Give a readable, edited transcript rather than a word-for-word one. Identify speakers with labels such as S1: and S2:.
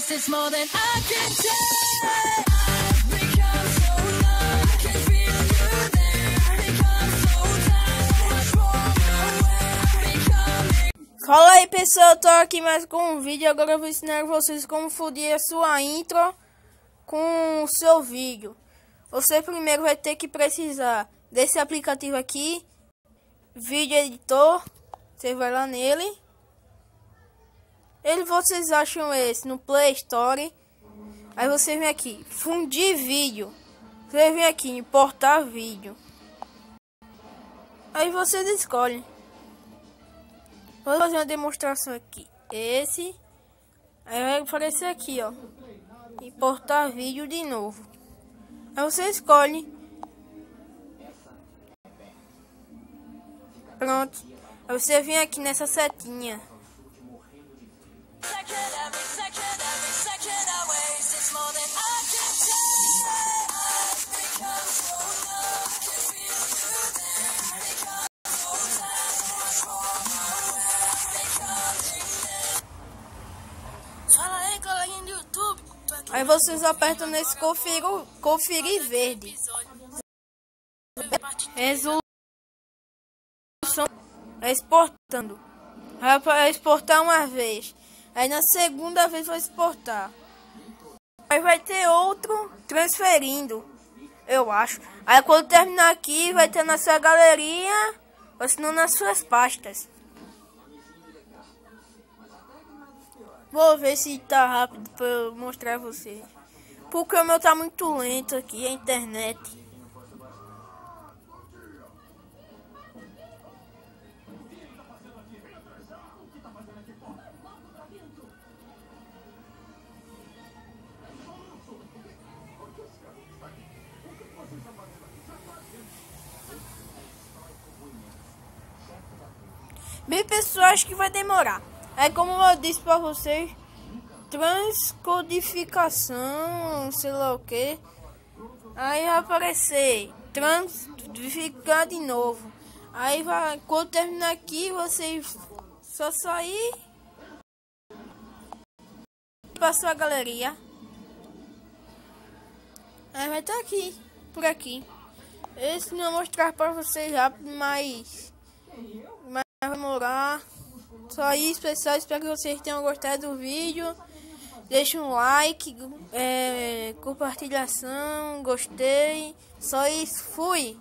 S1: waste. It's more than I can say. I've become so numb, I can feel you there. Become so tired, much more aware. Becoming...
S2: Fala aí pessoal, eu tô aqui mais com um vídeo. Agora eu vou ensinar vocês como foder a sua intro com o seu vídeo. Você primeiro vai ter que precisar desse aplicativo aqui, Vídeo Editor. Você vai lá nele. Vocês acham esse no Play Store. Aí você vem aqui, fundir vídeo. Você vem aqui, importar vídeo. Aí vocês escolhem. Vou fazer uma demonstração aqui. Esse. Aí vai aparecer aqui, ó. Importar vídeo de novo. Aí você escolhe. Pronto. Aí você vem aqui nessa setinha.
S1: Fala aí, coleguinha do YouTube.
S2: Aí vocês apertam nesse conferir verde. Resolução exportando. Vai exportar uma vez. Aí na segunda vez vai exportar. Aí vai ter outro transferindo, eu acho. Aí quando terminar aqui vai ter na sua galeria, ou se não nas suas pastas. Vou ver se tá rápido pra eu mostrar a vocês. Porque o meu tá muito lento aqui, a internet. Bem, pessoal, acho que vai demorar. É como eu disse pra vocês, transcodificação, sei lá o que. Aí vai aparecer transcodificar de novo. Aí vai, quando terminar aqui, vocês só sair para sua galeria. Aí vai estar aqui, por aqui. Esse não vou mostrar para vocês rápido, mas vai demorar. Só isso, pessoal. Espero que vocês tenham gostado do vídeo. Deixa um like, compartilhação, gostei. Só isso, fui!